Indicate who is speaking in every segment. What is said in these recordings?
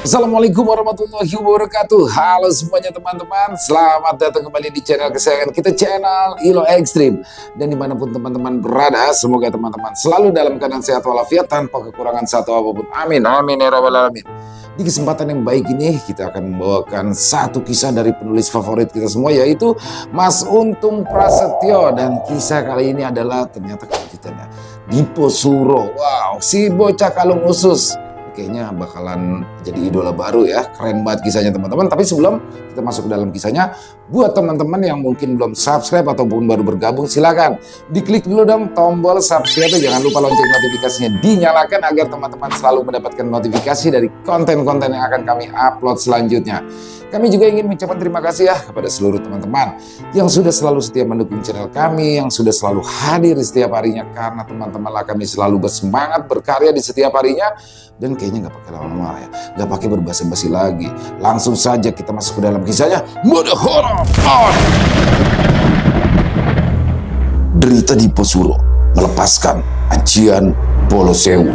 Speaker 1: Assalamualaikum warahmatullahi wabarakatuh. Halo semuanya teman-teman, selamat datang kembali di channel kesayangan kita, channel Ilo Ekstrim. Dan dimanapun teman-teman berada, semoga teman-teman selalu dalam keadaan sehat walafiat tanpa kekurangan satu apapun. Amin, amin ya rabbal alamin. Di kesempatan yang baik ini kita akan membawakan satu kisah dari penulis favorit kita semua, yaitu Mas Untung Prasetyo. Dan kisah kali ini adalah ternyata kelanjutannya, Dipo Suro. Wow, si bocah kalung usus kayaknya bakalan jadi idola baru ya. Keren banget kisahnya teman-teman. Tapi sebelum kita masuk ke dalam kisahnya, buat teman-teman yang mungkin belum subscribe ataupun baru bergabung, silakan diklik dulu dong tombol subscribe. Jangan lupa lonceng notifikasinya dinyalakan agar teman-teman selalu mendapatkan notifikasi dari konten-konten yang akan kami upload selanjutnya. Kami juga ingin mengucapkan terima kasih ya kepada seluruh teman-teman yang sudah selalu setia mendukung channel kami, yang sudah selalu hadir di setiap harinya, karena teman-temanlah kami selalu bersemangat berkarya di setiap harinya. Dan kayaknya nggak pakai lama-lama ya, nggak pakai berbasa-basi lagi. Langsung saja kita masuk ke dalam kisahnya. Mode horor on! Derita Dipo Suro melepaskan ajian Bolo Sewu.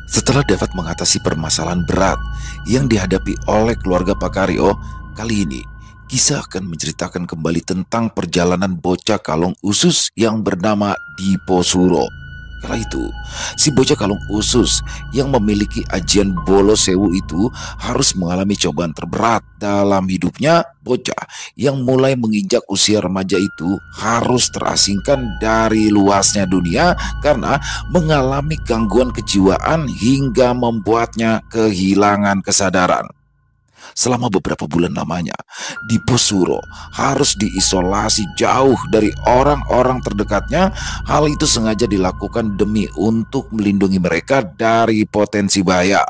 Speaker 1: Setelah dapat mengatasi permasalahan berat yang dihadapi oleh keluarga Pak Karyo, kali ini kisah akan menceritakan kembali tentang perjalanan bocah kalung usus yang bernama Dipo Suro. Kala itu, si bocah kalung usus yang memiliki ajian Bolo Sewu itu harus mengalami cobaan terberat dalam hidupnya. Bocah yang mulai menginjak usia remaja itu harus terasingkan dari luasnya dunia karena mengalami gangguan kejiwaan hingga membuatnya kehilangan kesadaran. Selama beberapa bulan lamanya, Dipo Suro harus diisolasi jauh dari orang-orang terdekatnya. Hal itu sengaja dilakukan demi untuk melindungi mereka dari potensi bahaya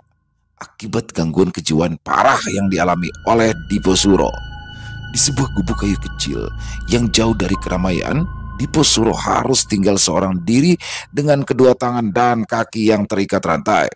Speaker 1: akibat gangguan kejiwaan parah yang dialami oleh Dipo Suro. Di sebuah gubuk kayu kecil yang jauh dari keramaian, Dipo Suro harus tinggal seorang diri dengan kedua tangan dan kaki yang terikat rantai.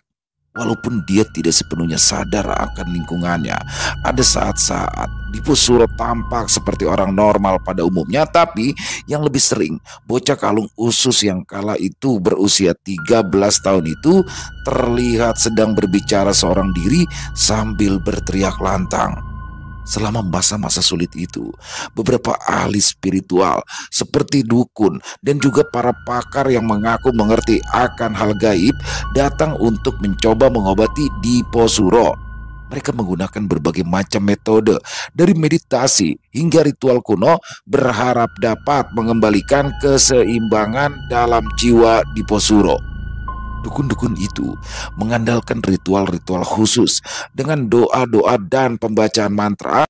Speaker 1: Walaupun dia tidak sepenuhnya sadar akan lingkungannya, ada saat-saat Dipo Suro tampak seperti orang normal pada umumnya, tapi yang lebih sering bocah kalung usus yang kala itu berusia 13 tahun itu terlihat sedang berbicara seorang diri sambil berteriak lantang. Selama masa-masa sulit itu, beberapa ahli spiritual seperti dukun dan juga para pakar yang mengaku mengerti akan hal gaib datang untuk mencoba mengobati Dipo Suro. Mereka menggunakan berbagai macam metode, dari meditasi hingga ritual kuno, berharap dapat mengembalikan keseimbangan dalam jiwa Dipo Suro. Dukun-dukun itu mengandalkan ritual-ritual khusus dengan doa-doa dan pembacaan mantra,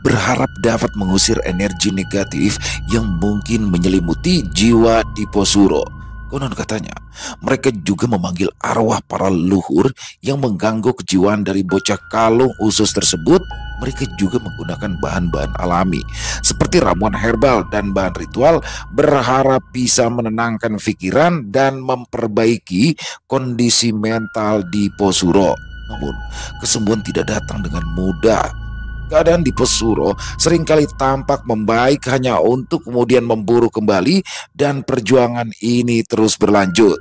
Speaker 1: berharap dapat mengusir energi negatif yang mungkin menyelimuti jiwa Dipo Suro. Konon katanya, mereka juga memanggil arwah para leluhur yang mengganggu kejiwaan dari bocah kalung usus tersebut. Mereka juga menggunakan bahan-bahan alami seperti ramuan herbal dan bahan ritual, berharap bisa menenangkan pikiran dan memperbaiki kondisi mental Dipo Suro. Namun, kesembuhan tidak datang dengan mudah. Keadaan Dipo Suro seringkali tampak membaik hanya untuk kemudian memburuk kembali, dan perjuangan ini terus berlanjut.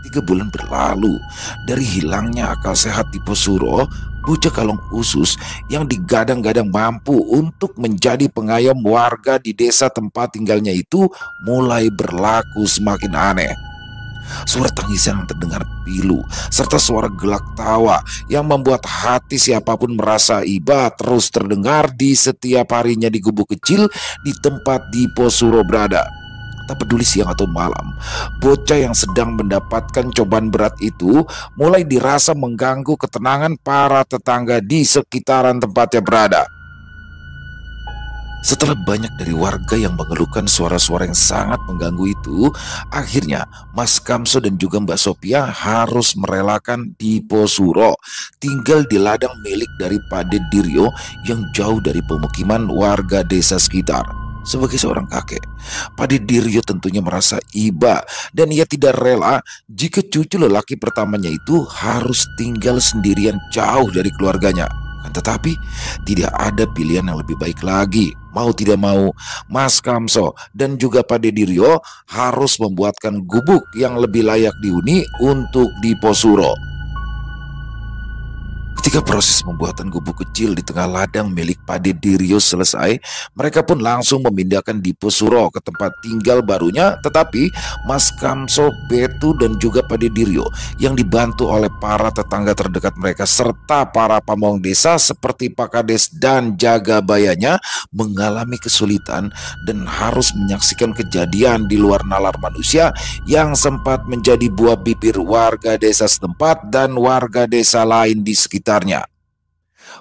Speaker 1: 3 bulan berlalu dari hilangnya akal sehat Dipo Suro. Bocah kalung usus yang digadang-gadang mampu untuk menjadi pengayom warga di desa tempat tinggalnya itu mulai berlaku semakin aneh. Suara tangisan yang terdengar pilu serta suara gelak tawa yang membuat hati siapapun merasa iba terus terdengar di setiap harinya di gubuk kecil di tempat Dipo Suro berada. Tak peduli siang atau malam, bocah yang sedang mendapatkan cobaan berat itu mulai dirasa mengganggu ketenangan para tetangga di sekitaran tempatnya berada. Setelah banyak dari warga yang mengeluhkan suara-suara yang sangat mengganggu itu, akhirnya Mas Kamso dan juga Mbak Sophia harus merelakan Dipo Suro tinggal di ladang milik dari Pak Diryo yang jauh dari pemukiman warga desa sekitar. Sebagai seorang kakek, Pak Diryo tentunya merasa iba dan ia tidak rela jika cucu lelaki pertamanya itu harus tinggal sendirian jauh dari keluarganya. Tetapi tidak ada pilihan yang lebih baik lagi. Mau tidak mau, Mas Kamso dan juga Pade Diryo harus membuatkan gubuk yang lebih layak dihuni untuk Dipo Suro. Ketika proses pembuatan gubuk kecil di tengah ladang milik Pade Diryo selesai, mereka pun langsung memindahkan Dipo Suro ke tempat tinggal barunya. Tetapi Mas Kamso, Betu, dan juga Pade Diryo yang dibantu oleh para tetangga terdekat mereka serta para pamong desa seperti Pak Kades dan Jagabayanya mengalami kesulitan dan harus menyaksikan kejadian di luar nalar manusia yang sempat menjadi buah bibir warga desa setempat dan warga desa lain di sekitarnya.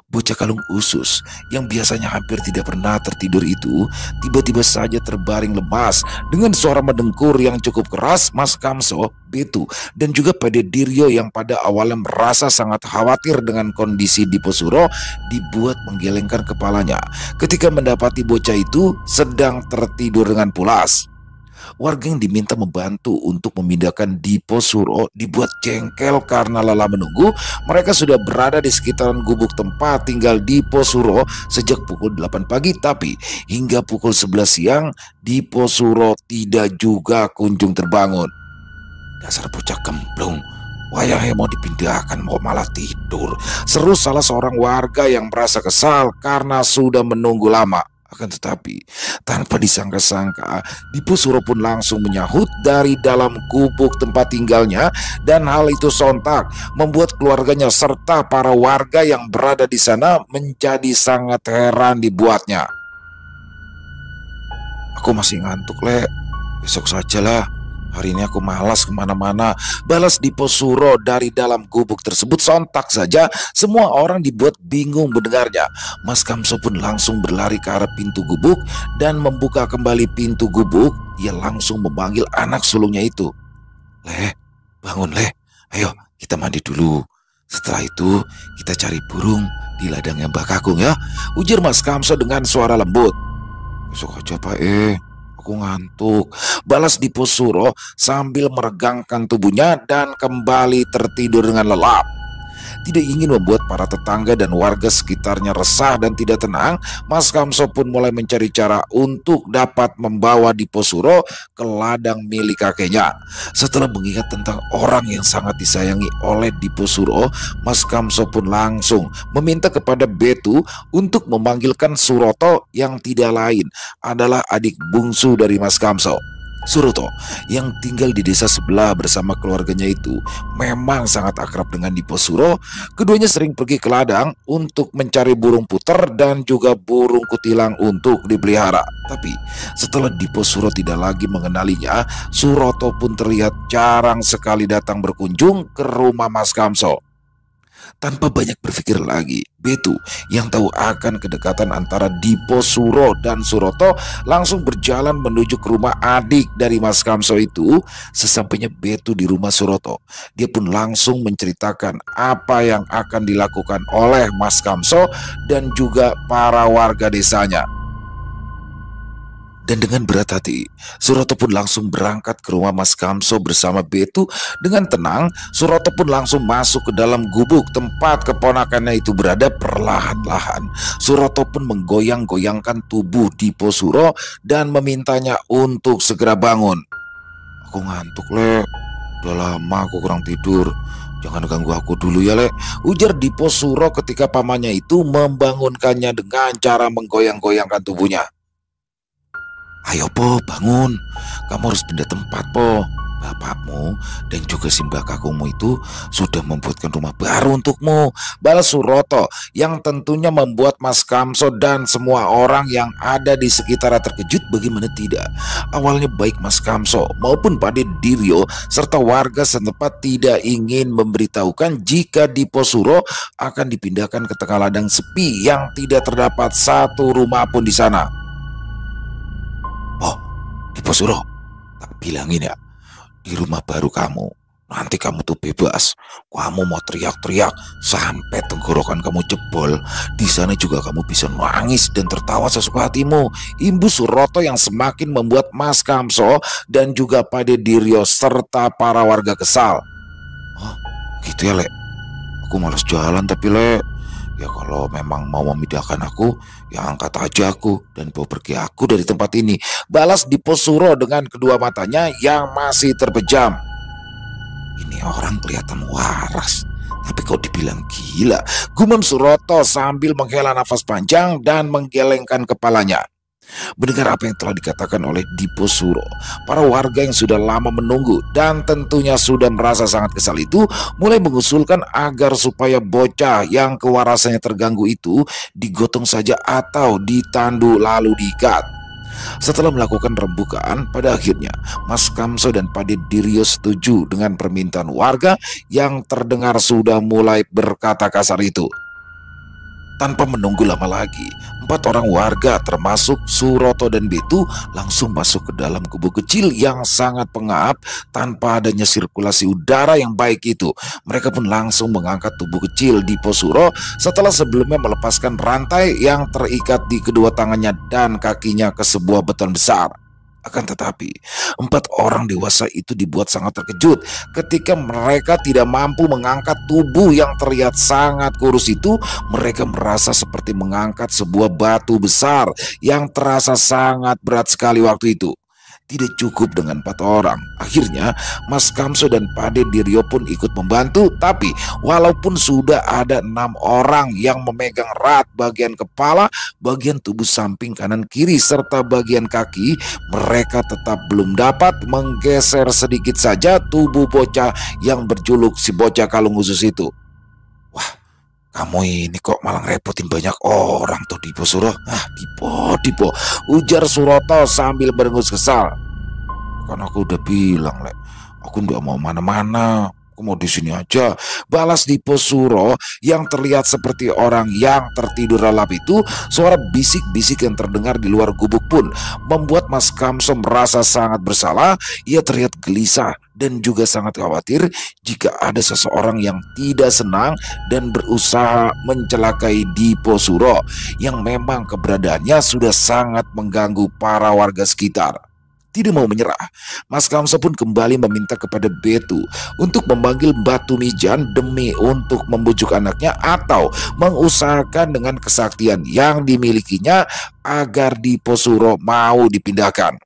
Speaker 1: Bocah kalung usus yang biasanya hampir tidak pernah tertidur itu tiba-tiba saja terbaring lemas. Dengan suara mendengkur yang cukup keras, Mas Kamso, Betu, dan juga Pade Diryo yang pada awalnya merasa sangat khawatir dengan kondisi Dipo Suro dibuat menggelengkan kepalanya ketika mendapati bocah itu sedang tertidur dengan pulas. Warga yang diminta membantu untuk memindahkan Dipo Suro dibuat jengkel karena lelah menunggu. Mereka sudah berada di sekitaran gubuk tempat tinggal Dipo Suro sejak pukul 8 pagi, tapi hingga pukul 11 siang Dipo Suro tidak juga kunjung terbangun. Dasar bocah gemblung, wayahnya mau dipindahkan mau malah tidur, seru salah seorang warga yang merasa kesal karena sudah menunggu lama. Akan tetapi, tanpa disangka-sangka, Dipo Suro pun langsung menyahut dari dalam gubuk tempat tinggalnya, dan hal itu sontak membuat keluarganya serta para warga yang berada di sana menjadi sangat heran dibuatnya. Aku masih ngantuk, Le. Besok sajalah. Hari ini aku malas kemana-mana, balas Dipo Suro dari dalam gubuk tersebut. Sontak saja semua orang dibuat bingung mendengarnya. Mas Kamso pun langsung berlari ke arah pintu gubuk dan membuka kembali pintu gubuk. Ia langsung memanggil anak sulungnya itu. Le, bangun Le, ayo kita mandi dulu. Setelah itu kita cari burung di ladangnya Mbak Kakung ya, ujar Mas Kamso dengan suara lembut. Besok aja Pak aku ngantuk, balas Dipo Suro sambil meregangkan tubuhnya dan kembali tertidur dengan lelap. Tidak ingin membuat para tetangga dan warga sekitarnya resah dan tidak tenang, Mas Kamso pun mulai mencari cara untuk dapat membawa Dipo Suro ke ladang milik kakeknya. Setelah mengingat tentang orang yang sangat disayangi oleh Dipo Suro, Mas Kamso pun langsung meminta kepada Betu untuk memanggilkan Suroto yang tidak lain adalah adik bungsu dari Mas Kamso. Suroto yang tinggal di desa sebelah bersama keluarganya itu memang sangat akrab dengan Dipo Suro. Keduanya sering pergi ke ladang untuk mencari burung puter dan juga burung kutilang untuk dipelihara. Tapi setelah Dipo Suro tidak lagi mengenalinya, Suroto pun terlihat jarang sekali datang berkunjung ke rumah Mas Kamso. Tanpa banyak berpikir lagi, Betu yang tahu akan kedekatan antara Dipo Suro dan Suroto langsung berjalan menuju ke rumah adik dari Mas Kamso itu. Sesampainya Betu di rumah Suroto, dia pun langsung menceritakan apa yang akan dilakukan oleh Mas Kamso dan juga para warga desanya. Dan dengan berat hati, Suroto pun langsung berangkat ke rumah Mas Kamso bersama Betu. Dengan tenang, Suroto pun langsung masuk ke dalam gubuk tempat keponakannya itu berada. Perlahan-lahan, Suroto pun menggoyang-goyangkan tubuh Dipo Suro dan memintanya untuk segera bangun. Aku ngantuk, Le. Udah lama aku kurang tidur. Jangan ganggu aku dulu ya, Le, ujar Dipo Suro ketika pamannya itu membangunkannya dengan cara menggoyang-goyangkan tubuhnya. Ayo Po, bangun. Kamu harus pindah tempat Po. Bapakmu dan juga si Mbak Kakungmu itu sudah membuatkan rumah baru untukmu, balas Suroto yang tentunya membuat Mas Kamso dan semua orang yang ada di sekitar terkejut. Bagaimana tidak, awalnya baik Mas Kamso maupun Pade Diryo serta warga setempat tidak ingin memberitahukan jika Dipo Suro akan dipindahkan ke tengah ladang sepi yang tidak terdapat satu rumah pun di sana. Oh, Dipo Suro, tak bilangin ya, di rumah baru kamu nanti kamu tuh bebas. Kamu mau teriak-teriak sampai tenggorokan kamu jebol. Di sana juga kamu bisa nangis dan tertawa sesuka hatimu, imbus Suroto yang semakin membuat Mas Kamso dan juga Pade Diryo serta para warga kesal. Oh, gitu ya, Le. Aku malas jalan tapi, Le. Ya kalau memang mau memindahkan aku, ya angkat aja aku dan bawa pergi aku dari tempat ini. Balas Dipo Suro dengan kedua matanya yang masih terpejam. Ini orang kelihatan waras, tapi kok dibilang gila, gumam Suroto sambil menghela nafas panjang dan menggelengkan kepalanya. Mendengar apa yang telah dikatakan oleh Dipo Suro, para warga yang sudah lama menunggu dan tentunya sudah merasa sangat kesal itu mulai mengusulkan agar supaya bocah yang kewarasannya terganggu itu digotong saja atau ditandu lalu diikat. Setelah melakukan rembukan, pada akhirnya Mas Kamso dan Pade Diryo setuju dengan permintaan warga yang terdengar sudah mulai berkata kasar itu. Tanpa menunggu lama lagi, 4 orang warga termasuk Suroto dan Betu langsung masuk ke dalam kubu kecil yang sangat pengap tanpa adanya sirkulasi udara yang baik itu. Mereka pun langsung mengangkat tubuh kecil Dipo Suro setelah sebelumnya melepaskan rantai yang terikat di kedua tangannya dan kakinya ke sebuah beton besar. Akan tetapi, 4 orang dewasa itu dibuat sangat terkejut ketika mereka tidak mampu mengangkat tubuh yang terlihat sangat kurus itu. Mereka merasa seperti mengangkat sebuah batu besar yang terasa sangat berat sekali waktu itu. Tidak cukup dengan 4 orang. Akhirnya Mas Kamso dan Pade Diryo pun ikut membantu. Tapi walaupun sudah ada 6 orang yang memegang erat bagian kepala, bagian tubuh samping kanan kiri serta bagian kaki, mereka tetap belum dapat menggeser sedikit saja tubuh bocah yang berjuluk si bocah kalung khusus itu. Wah, kamu ini kok malah ngerepotin banyak orang tuh Dipo Suro. Dipo, ujar Suroto sambil berengus kesal. Kan aku udah bilang, Lek, aku nggak mau mana-mana, aku mau di sini aja. Balas Dipo Suro yang terlihat seperti orang yang tertidur lelap itu. Suara bisik-bisik yang terdengar di luar gubuk pun membuat Mas Kamso merasa sangat bersalah. Ia terlihat gelisah dan juga sangat khawatir jika ada seseorang yang tidak senang dan berusaha mencelakai Dipo Suro yang memang keberadaannya sudah sangat mengganggu para warga sekitar. Tidak mau menyerah, Mas Kamso pun kembali meminta kepada Betu untuk memanggil Batu Mijan demi untuk membujuk anaknya atau mengusahakan dengan kesaktian yang dimilikinya agar Dipo Suro mau dipindahkan.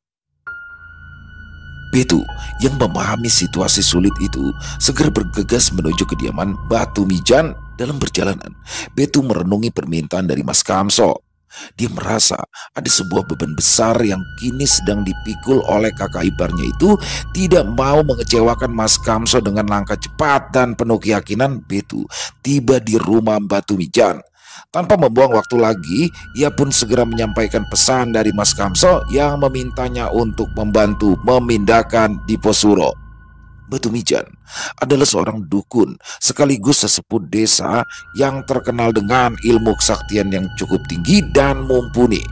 Speaker 1: Betu yang memahami situasi sulit itu segera bergegas menuju kediaman Batu Mijan. Dalam perjalanan, Betu merenungi permintaan dari Mas Kamso. Dia merasa ada sebuah beban besar yang kini sedang dipikul oleh kakak iparnya itu. Tidak mau mengecewakan Mas Kamso dengan langkah cepat dan penuh keyakinan, Betu tiba di rumah Batu Mijan. Tanpa membuang waktu lagi, ia pun segera menyampaikan pesan dari Mas Kamso yang memintanya untuk membantu memindahkan Dipo Suro. Batu Mijan adalah seorang dukun sekaligus sesepuh desa yang terkenal dengan ilmu kesaktian yang cukup tinggi dan mumpuni.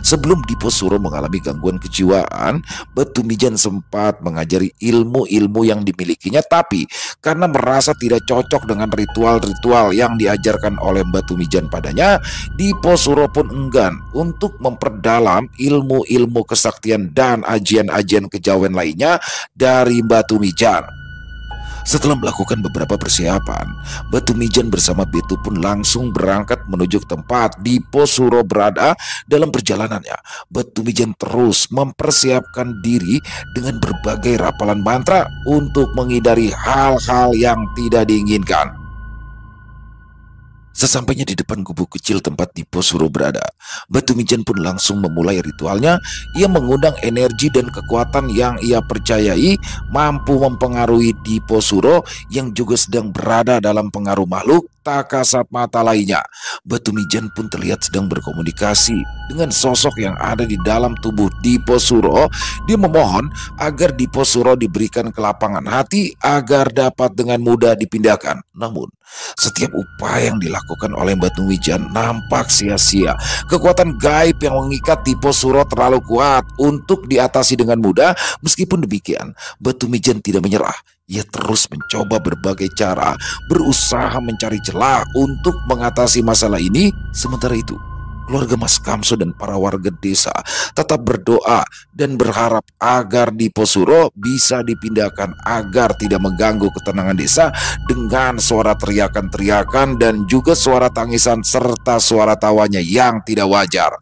Speaker 1: Sebelum Dipo Suro mengalami gangguan kejiwaan, Batu Mijan sempat mengajari ilmu-ilmu yang dimilikinya, tapi karena merasa tidak cocok dengan ritual-ritual yang diajarkan oleh Batu Mijan padanya, Dipo Suro pun enggan untuk memperdalam ilmu-ilmu kesaktian dan ajian-ajian kejawen lainnya dari Batu Mijan. Setelah melakukan beberapa persiapan, Batu Mijan bersama Betu pun langsung berangkat menuju tempat Dipo Suro berada. Dalam perjalanannya, Batu Mijan terus mempersiapkan diri dengan berbagai rapalan mantra untuk menghindari hal-hal yang tidak diinginkan. Sesampainya di depan gubuk kecil tempat Dipo Suro berada, Batu Mijan pun langsung memulai ritualnya. Ia mengundang energi dan kekuatan yang ia percayai mampu mempengaruhi Dipo Suro yang juga sedang berada dalam pengaruh makhluk tak kasat mata lainnya. Batu Mijan pun terlihat sedang berkomunikasi dengan sosok yang ada di dalam tubuh Dipo Suro. Dia memohon agar Dipo Suro diberikan kelapangan hati agar dapat dengan mudah dipindahkan. Namun, setiap upaya yang dilakukan oleh Batu Mijan nampak sia-sia. Kekuatan gaib yang mengikat Dipo Suro terlalu kuat untuk diatasi dengan mudah. Meskipun demikian, Batu Mijan tidak menyerah. Ia terus mencoba berbagai cara, berusaha mencari celah untuk mengatasi masalah ini. Sementara itu, Keluarga Mas Kamso dan para warga desa tetap berdoa dan berharap agar Dipo Suro bisa dipindahkan agar tidak mengganggu ketenangan desa dengan suara teriakan-teriakan dan juga suara tangisan serta suara tawanya yang tidak wajar.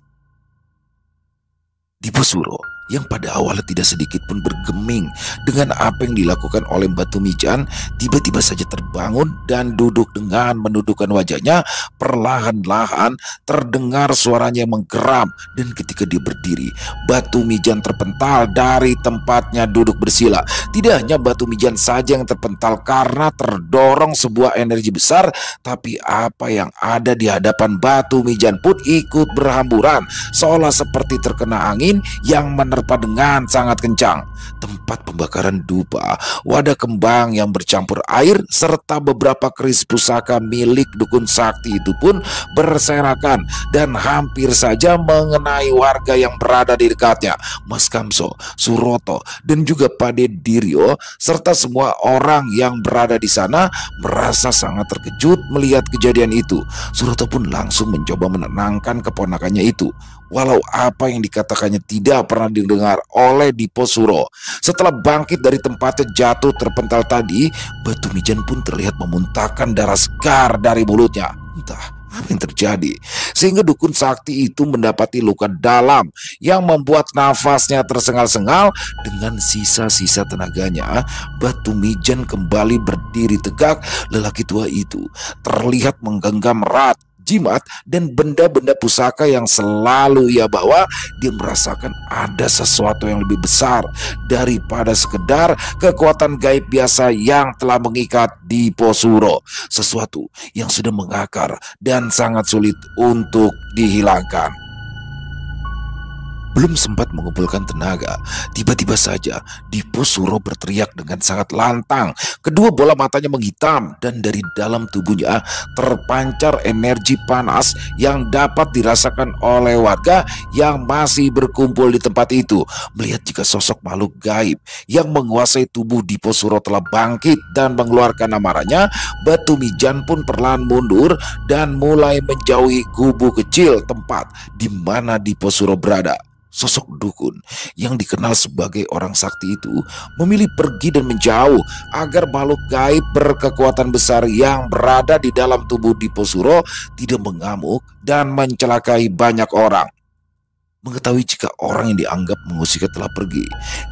Speaker 1: Dipo Suro yang pada awalnya tidak sedikit pun bergeming dengan apa yang dilakukan oleh Batu Mijan, tiba-tiba saja terbangun dan duduk dengan menundukkan wajahnya. Perlahan-lahan terdengar suaranya yang menggeram, dan ketika dia berdiri, Batu Mijan terpental dari tempatnya duduk bersila. Tidak hanya Batu Mijan saja yang terpental karena terdorong sebuah energi besar, tapi apa yang ada di hadapan Batu Mijan pun ikut berhamburan, seolah seperti terkena angin yang menerpa dengan sangat kencang. Tempat pembakaran dupa, wadah kembang yang bercampur air, serta beberapa keris pusaka milik dukun sakti itu pun berserakan dan hampir saja mengenai warga yang berada di dekatnya. Mas Kamso, Suroto, dan juga Pade Diryo serta semua orang yang berada di sana merasa sangat terkejut melihat kejadian itu. Suroto pun langsung mencoba menenangkan keponakannya itu, walau apa yang dikatakannya tidak pernah didengar oleh Dipo Suro. Setelah bangkit dari tempatnya jatuh terpental tadi, Batu Mijan pun terlihat memuntahkan darah segar dari mulutnya. Entah apa yang terjadi sehingga dukun sakti itu mendapati luka dalam yang membuat nafasnya tersengal-sengal. Dengan sisa-sisa tenaganya, Batu Mijan kembali berdiri tegak. Lelaki tua itu terlihat menggenggam erat jimat dan benda-benda pusaka yang selalu ia bawa. Dia merasakan ada sesuatu yang lebih besar daripada sekedar kekuatan gaib biasa yang telah mengikat Dipo Suro, sesuatu yang sudah mengakar dan sangat sulit untuk dihilangkan. Belum sempat mengumpulkan tenaga, tiba-tiba saja Dipo Suro berteriak dengan sangat lantang. Kedua bola matanya menghitam dan dari dalam tubuhnya terpancar energi panas yang dapat dirasakan oleh warga yang masih berkumpul di tempat itu. Melihat jika sosok makhluk gaib yang menguasai tubuh Dipo Suro telah bangkit dan mengeluarkan amarahnya, Batu Mijan pun perlahan mundur dan mulai menjauhi gubuk kecil tempat di mana Dipo Suro berada. Sosok dukun yang dikenal sebagai orang sakti itu memilih pergi dan menjauh agar makhluk gaib berkekuatan besar yang berada di dalam tubuh Dipo Suro tidak mengamuk dan mencelakai banyak orang. Mengetahui jika orang yang dianggap mengusiknya telah pergi,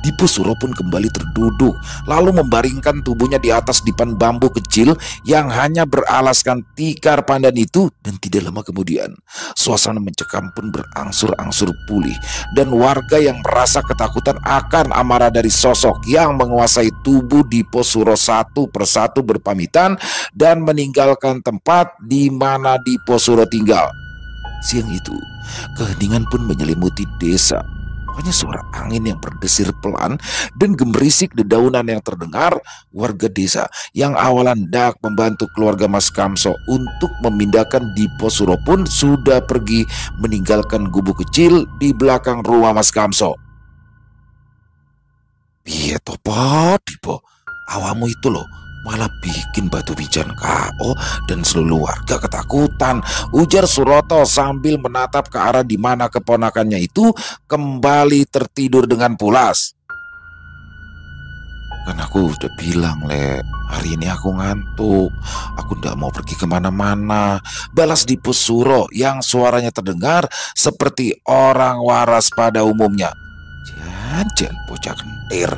Speaker 1: Dipo Suro pun kembali terduduk, lalu membaringkan tubuhnya di atas dipan bambu kecil yang hanya beralaskan tikar pandan itu. Dan tidak lama kemudian, suasana mencekam pun berangsur-angsur pulih, dan warga yang merasa ketakutan akan amarah dari sosok yang menguasai tubuh Dipo Suro satu persatu berpamitan dan meninggalkan tempat di mana Dipo Suro tinggal. Siang itu, keheningan pun menyelimuti desa. Hanya suara angin yang berdesir pelan dan gemerisik dedaunan yang terdengar. Warga desa yang awalan hendak membantu keluarga Mas Kamso untuk memindahkan Dipo Suro pun sudah pergi meninggalkan gubuk kecil di belakang rumah Mas Kamso. Piye to po, Dipo? Awamu itu loh malah bikin Batu Mijan KO dan seluruh warga ketakutan, ujar Suroto sambil menatap ke arah di mana keponakannya itu kembali tertidur dengan pulas. Kan aku udah bilang, Le, hari ini aku ngantuk, aku nggak mau pergi kemana-mana, balas Dipo Suro yang suaranya terdengar seperti orang waras pada umumnya. Jangan bocah kentir,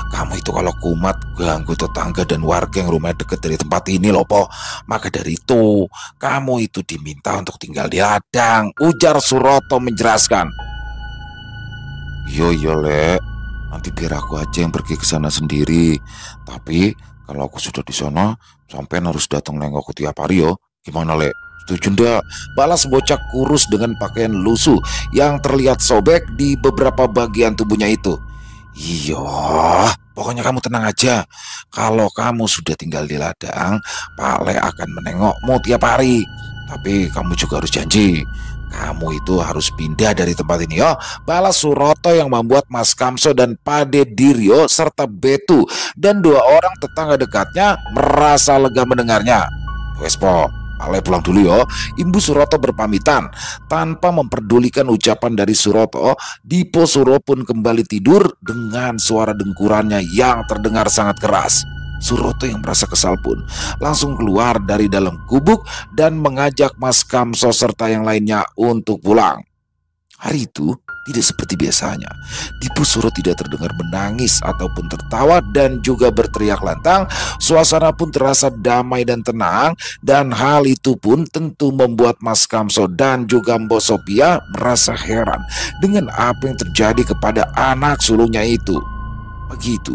Speaker 1: kamu itu kalau kumat ganggu tetangga dan warga yang rumahnya dekat dari tempat ini loh, Po. Maka dari itu kamu itu diminta untuk tinggal di ladang, ujar Suroto menjelaskan. Yo, Le, nanti biar aku aja yang pergi ke sana sendiri. Tapi kalau aku sudah di sana, sampean harus datang nengok tiap hari yo. Gimana, Le? Setuju ndak? Balas bocah kurus dengan pakaian lusuh yang terlihat sobek di beberapa bagian tubuhnya itu. Iya, pokoknya kamu tenang aja. Kalau kamu sudah tinggal di ladang, Pak Le akan menengokmu tiap hari. Tapi kamu juga harus janji, kamu itu harus pindah dari tempat ini, yo. Balas Suroto yang membuat Mas Kamso dan Pade Diryo serta Betu dan dua orang tetangga dekatnya merasa lega mendengarnya. Wes, Po, Ale pulang dulu yo. Imbu Suroto berpamitan. Tanpa memperdulikan ucapan dari Suroto, Dipo Suro pun kembali tidur dengan suara dengkurannya yang terdengar sangat keras. Suroto yang merasa kesal pun langsung keluar dari dalam gubuk dan mengajak Mas Kamso serta yang lainnya untuk pulang. Hari itu tidak seperti biasanya. Dipo Suro tidak terdengar menangis ataupun tertawa dan juga berteriak lantang. Suasana pun terasa damai dan tenang, dan hal itu pun tentu membuat Mas Kamso dan juga Mbok Sophia merasa heran dengan apa yang terjadi kepada anak sulungnya itu. Pagi itu,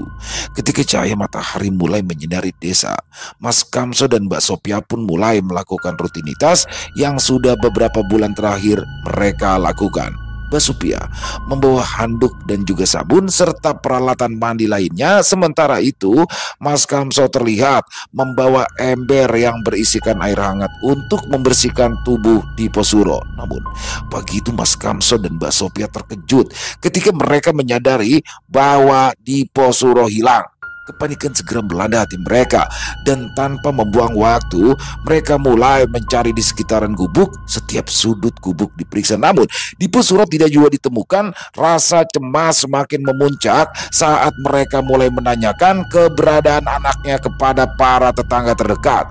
Speaker 1: ketika cahaya matahari mulai menyinari desa, Mas Kamso dan Mbak Sophia pun mulai melakukan rutinitas yang sudah beberapa bulan terakhir mereka lakukan. Mbak Sophia membawa handuk dan juga sabun serta peralatan mandi lainnya. Sementara itu, Mas Kamso terlihat membawa ember yang berisikan air hangat untuk membersihkan tubuh Dipo Suro. Namun, pagi itu Mas Kamso dan Mbak Sophia terkejut ketika mereka menyadari bahwa Dipo Suro hilang. Kepanikan segera melanda hati mereka, dan tanpa membuang waktu mereka mulai mencari di sekitaran gubuk. Setiap sudut gubuk diperiksa, namun Dipo Suro tidak juga ditemukan. Rasa cemas semakin memuncak saat mereka mulai menanyakan keberadaan anaknya kepada para tetangga terdekat.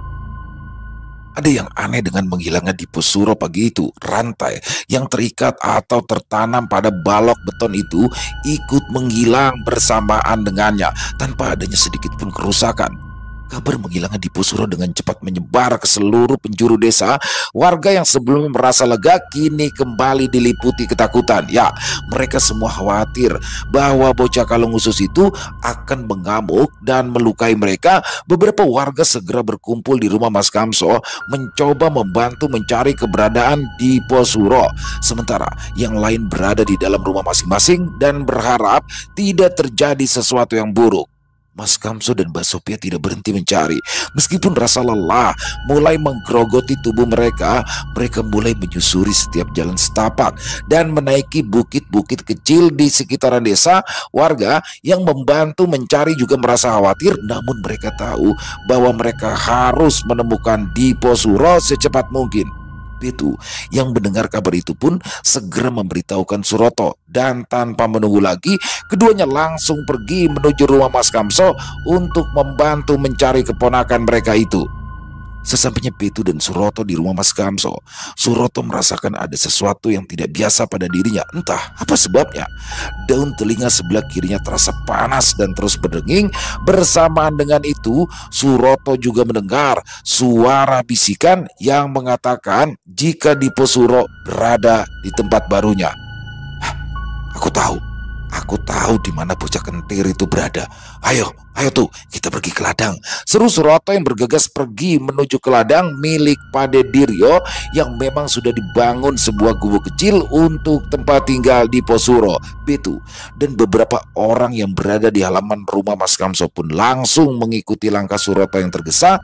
Speaker 1: Ada yang aneh dengan menghilangnya Dipo Suro pagi itu. Rantai yang terikat atau tertanam pada balok beton itu ikut menghilang bersamaan dengannya tanpa adanya sedikit pun kerusakan. Kabar menghilangnya Dipo Suro dengan cepat menyebar ke seluruh penjuru desa. Warga yang sebelumnya merasa lega kini kembali diliputi ketakutan. Ya, mereka semua khawatir bahwa bocah kalung usus itu akan mengamuk dan melukai mereka. Beberapa warga segera berkumpul di rumah Mas Kamso mencoba membantu mencari keberadaan Dipo Suro. Sementara yang lain berada di dalam rumah masing-masing dan berharap tidak terjadi sesuatu yang buruk. Mas Kamso dan Mbak Sophia tidak berhenti mencari. Meskipun rasa lelah mulai menggerogoti tubuh mereka, mereka mulai menyusuri setiap jalan setapak dan menaiki bukit-bukit kecil di sekitaran desa. Warga yang membantu mencari juga merasa khawatir, namun mereka tahu bahwa mereka harus menemukan Dipo Suro secepat mungkin. Betu yang mendengar kabar itu pun segera memberitahukan Suroto, dan tanpa menunggu lagi keduanya langsung pergi menuju rumah Mas Kamso untuk membantu mencari keponakan mereka itu. Sesampainya Betu dan Suroto di rumah Mas Kamso, Suroto merasakan ada sesuatu yang tidak biasa pada dirinya. Entah apa sebabnya, daun telinga sebelah kirinya terasa panas dan terus berdenging. Bersamaan dengan itu, Suroto juga mendengar suara bisikan yang mengatakan jika Dipo Suro berada di tempat barunya. Aku tahu di mana bocah kentir itu berada. Ayo tuh, kita pergi ke ladang. Seru Suroto yang bergegas pergi menuju ke ladang milik Pade Diryo yang memang sudah dibangun sebuah gubuk kecil untuk tempat tinggal Dipo Suro. Betu dan beberapa orang yang berada di halaman rumah Mas Kamso pun langsung mengikuti langkah Suroto yang tergesa.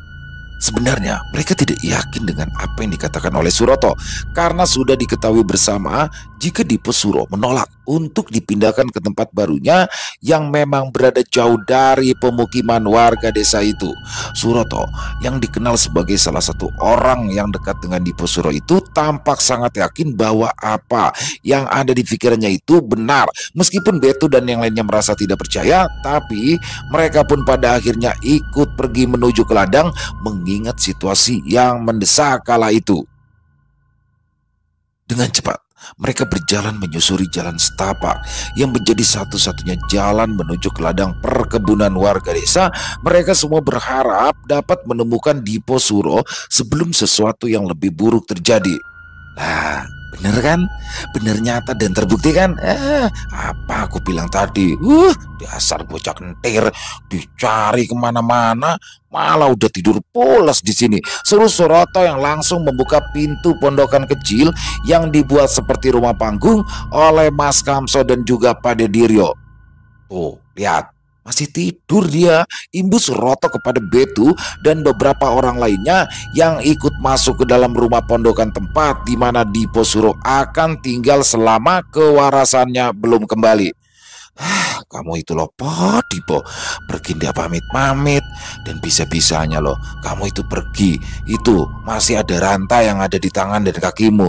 Speaker 1: Sebenarnya mereka tidak yakin dengan apa yang dikatakan oleh Suroto, karena sudah diketahui bersama jika Dipo Suro menolak untuk dipindahkan ke tempat barunya yang memang berada jauh dari pemukiman warga desa itu. Suroto yang dikenal sebagai salah satu orang yang dekat dengan Dipo Suro itu tampak sangat yakin bahwa apa yang ada di pikirannya itu benar. Meskipun Betu dan yang lainnya merasa tidak percaya, tapi mereka pun pada akhirnya ikut pergi menuju ke ladang mengingat situasi yang mendesak kala itu. Dengan cepat mereka berjalan menyusuri jalan setapak yang menjadi satu-satunya jalan menuju ke ladang perkebunan warga desa. Mereka semua berharap dapat menemukan Dipo Suro sebelum sesuatu yang lebih buruk terjadi. Nah, bener kan? Bener nyata dan terbukti kan? Apa aku bilang tadi? Dasar bocah kentir, dicari kemana-mana, malah udah tidur pulas di sini. Seru Suroto yang langsung membuka pintu pondokan kecil yang dibuat seperti rumah panggung oleh Mas Kamso dan juga Pade Diryo. Tuh, lihat. Masih tidur dia. Imbu Suroto kepada Betu dan beberapa orang lainnya yang ikut masuk ke dalam rumah pondokan tempat di mana Dipo Suro akan tinggal selama kewarasannya belum kembali. Kamu itu loh Podipo, pergi dia pamit-pamit, dan bisa-bisanya loh kamu itu pergi, itu masih ada rantai yang ada di tangan dan kakimu.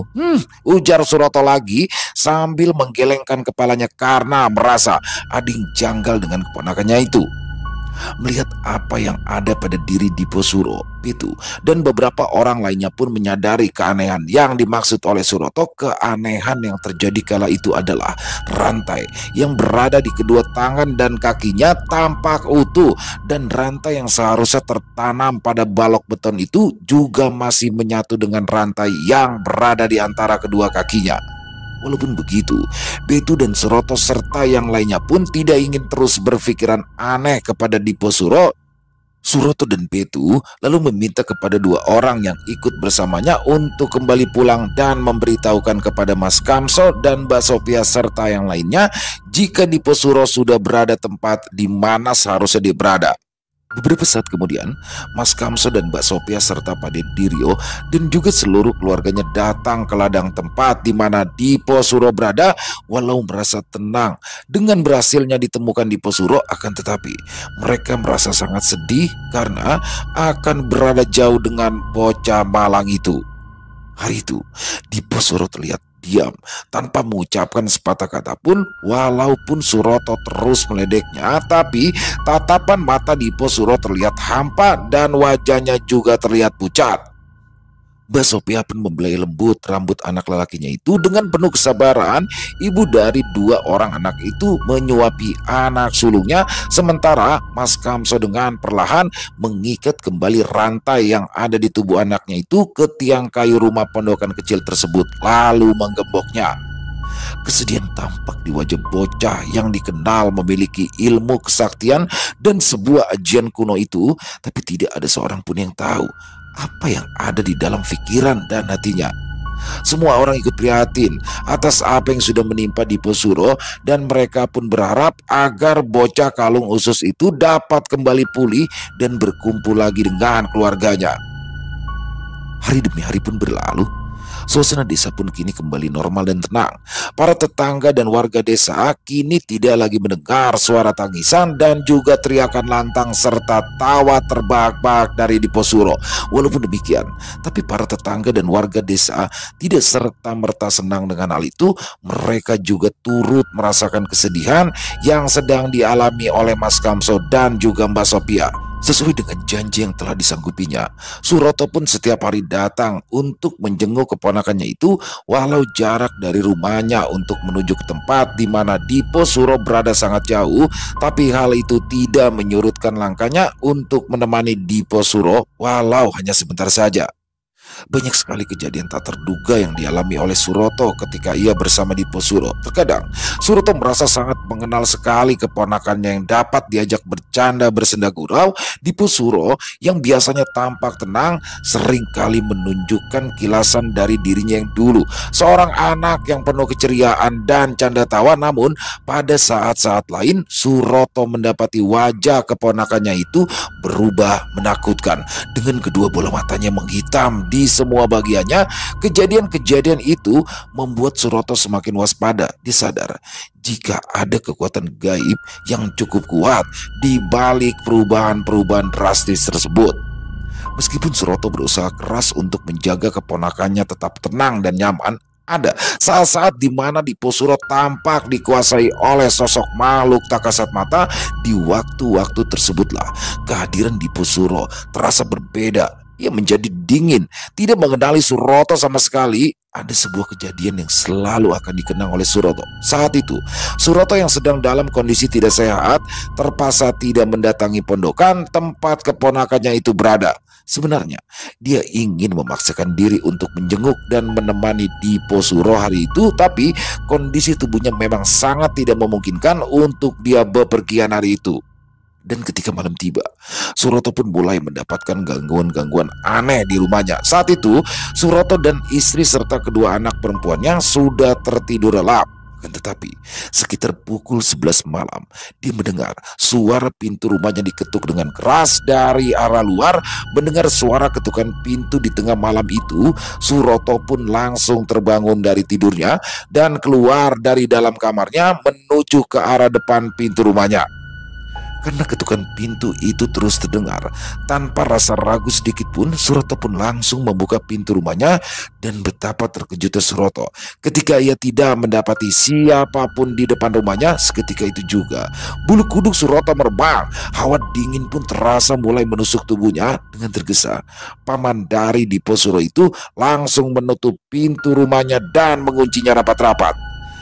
Speaker 1: Ujar Suroto lagi sambil menggelengkan kepalanya karena merasa ada yang janggal dengan keponakannya itu. Melihat apa yang ada pada diri Dipo Suro, Pitu, dan beberapa orang lainnya pun menyadari keanehan yang dimaksud oleh Suroto. Keanehan yang terjadi kala itu adalah rantai yang berada di kedua tangan dan kakinya tampak utuh, dan rantai yang seharusnya tertanam pada balok beton itu juga masih menyatu dengan rantai yang berada di antara kedua kakinya. Walaupun begitu, Betu dan Suroto serta yang lainnya pun tidak ingin terus berpikiran aneh kepada Dipo Suro. Suroto dan Betu lalu meminta kepada dua orang yang ikut bersamanya untuk kembali pulang dan memberitahukan kepada Mas Kamso dan Mbak Sophia serta yang lainnya jika Dipo Suro sudah berada tempat di mana seharusnya dia berada. Beberapa saat kemudian, Mas Kamso dan Mbak Sophia serta Pak Dirio dan juga seluruh keluarganya datang ke ladang tempat di mana Dipo Suro berada. Walau merasa tenang dengan berhasilnya ditemukan Dipo Suro, akan tetapi mereka merasa sangat sedih karena akan berada jauh dengan bocah malang itu. Hari itu, Dipo Suro terlihat diam tanpa mengucapkan sepatah kata pun. Walaupun Suroto terus meledeknya, tapi tatapan mata Dipo Suro terlihat hampa dan wajahnya juga terlihat pucat. Mbak Sophia pun membelai lembut rambut anak lelakinya itu. Dengan penuh kesabaran, ibu dari dua orang anak itu menyuapi anak sulungnya, sementara Mas Kamso dengan perlahan mengikat kembali rantai yang ada di tubuh anaknya itu ke tiang kayu rumah pondokan kecil tersebut, lalu menggemboknya. Kesedihan tampak di wajah bocah yang dikenal memiliki ilmu kesaktian dan sebuah ajian kuno itu, tapi tidak ada seorang pun yang tahu apa yang ada di dalam pikiran dan hatinya. Semua orang ikut prihatin atas apa yang sudah menimpa Dipo Suro, dan mereka pun berharap agar bocah kalung usus itu dapat kembali pulih dan berkumpul lagi dengan keluarganya. Hari demi hari pun berlalu. Suasana desa pun kini kembali normal dan tenang. Para tetangga dan warga desa kini tidak lagi mendengar suara tangisan dan juga teriakan lantang serta tawa terbahak-bahak dari Dipo Suro. Walaupun demikian, tapi para tetangga dan warga desa tidak serta-merta senang dengan hal itu. Mereka juga turut merasakan kesedihan yang sedang dialami oleh Mas Kamso dan juga Mbak Sophia. Sesuai dengan janji yang telah disanggupinya, Suroto pun setiap hari datang untuk menjenguk keponakannya itu, walau jarak dari rumahnya untuk menuju ke tempat di mana Dipo Suro berada sangat jauh. Tapi hal itu tidak menyurutkan langkahnya untuk menemani Dipo Suro walau hanya sebentar saja. Banyak sekali kejadian tak terduga yang dialami oleh Suroto ketika ia bersama Dipo Suro. Terkadang Suroto merasa sangat mengenal sekali keponakannya yang dapat diajak bercanda bersenda gurau. Dipo Suro yang biasanya tampak tenang seringkali menunjukkan kilasan dari dirinya yang dulu seorang anak yang penuh keceriaan dan canda tawa. Namun pada saat-saat lain Suroto mendapati wajah keponakannya itu berubah menakutkan. Dengan kedua bola matanya menghitam di semua bagiannya, kejadian-kejadian itu membuat Suroto semakin waspada. Dia sadar jika ada kekuatan gaib yang cukup kuat di balik perubahan-perubahan drastis tersebut. Meskipun Suroto berusaha keras untuk menjaga keponakannya tetap tenang dan nyaman, ada saat-saat di mana Dipo Suro tampak dikuasai oleh sosok makhluk tak kasat mata. Di waktu-waktu tersebutlah kehadiran Dipo Suro terasa berbeda. Ia menjadi dingin, tidak mengenali Suroto sama sekali. Ada sebuah kejadian yang selalu akan dikenang oleh Suroto. Saat itu, Suroto yang sedang dalam kondisi tidak sehat terpaksa tidak mendatangi pondokan tempat keponakannya itu berada. Sebenarnya, dia ingin memaksakan diri untuk menjenguk dan menemani Dipo Suro hari itu, tapi kondisi tubuhnya memang sangat tidak memungkinkan untuk dia bepergian hari itu. Dan ketika malam tiba, Suroto pun mulai mendapatkan gangguan-gangguan aneh di rumahnya. Saat itu, Suroto dan istri serta kedua anak perempuannya sudah tertidur lelap. Akan tetapi, sekitar pukul 11 malam, dia mendengar suara pintu rumahnya diketuk dengan keras dari arah luar. Mendengar suara ketukan pintu di tengah malam itu, Suroto pun langsung terbangun dari tidurnya dan keluar dari dalam kamarnya menuju ke arah depan pintu rumahnya. Karena ketukan pintu itu terus terdengar, tanpa rasa ragu sedikit pun, Suroto pun langsung membuka pintu rumahnya. Dan betapa terkejutnya Suroto ketika ia tidak mendapati siapapun di depan rumahnya. Seketika itu juga, bulu kuduk Suroto merebak. Hawa dingin pun terasa mulai menusuk tubuhnya. Dengan tergesa, Paman dari Diposuro itu langsung menutup pintu rumahnya dan menguncinya rapat-rapat.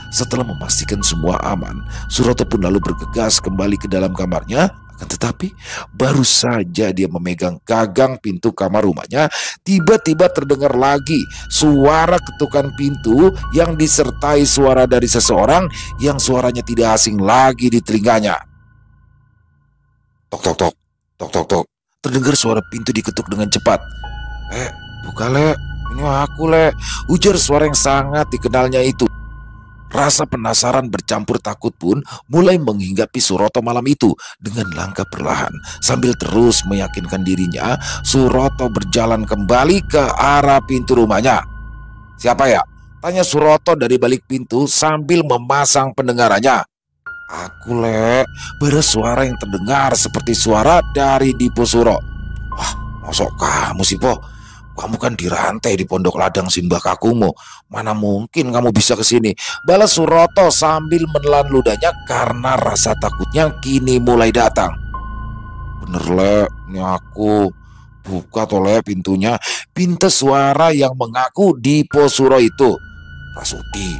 Speaker 1: Setelah memastikan semua aman, Suroto pun lalu bergegas kembali ke dalam kamarnya. Akan tetapi, baru saja dia memegang gagang pintu kamar rumahnya, tiba-tiba terdengar lagi suara ketukan pintu yang disertai suara dari seseorang yang suaranya tidak asing lagi di telinganya. Tok tok tok, tok tok tok. Terdengar suara pintu diketuk dengan cepat. Buka Le, ini aku Le, ujar suara yang sangat dikenalnya itu. Rasa penasaran bercampur takut pun mulai menghinggapi Suroto malam itu. Dengan langkah perlahan, sambil terus meyakinkan dirinya, Suroto berjalan kembali ke arah pintu rumahnya. "Siapa ya?" tanya Suroto dari balik pintu sambil memasang pendengarannya. "Aku Le," baru suara yang terdengar seperti suara dari Diposuro. "Wah, mosok kamu sih Po? Kamu kan dirantai di pondok ladang Simbah Kakumo. Mana mungkin kamu bisa ke sini?" balas Suroto sambil menelan ludahnya karena rasa takutnya kini mulai datang. "Bener Le, ini aku." "Buka toh Le pintunya," pinta suara yang mengaku Diposuro itu. "Rasuti,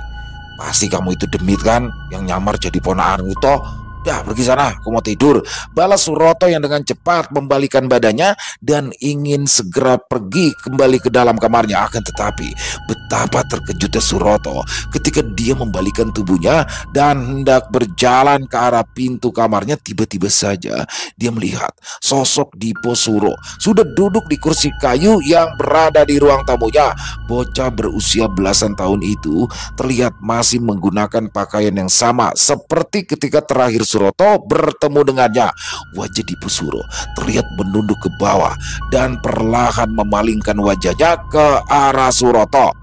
Speaker 1: pasti kamu itu demit kan yang nyamar jadi ponakanku toh? Dah pergi sana, aku mau tidur," balas Suroto yang dengan cepat membalikan badannya dan ingin segera pergi kembali ke dalam kamarnya. Akan tetapi, betapa terkejutnya Suroto ketika dia membalikan tubuhnya dan hendak berjalan ke arah pintu kamarnya. Tiba-tiba saja dia melihat sosok Diposuro sudah duduk di kursi kayu yang berada di ruang tamunya. Bocah berusia belasan tahun itu terlihat masih menggunakan pakaian yang sama seperti ketika terakhir Suroto bertemu dengannya. Wajah Diposuro terlihat menunduk ke bawah dan perlahan memalingkan wajahnya ke arah Suroto.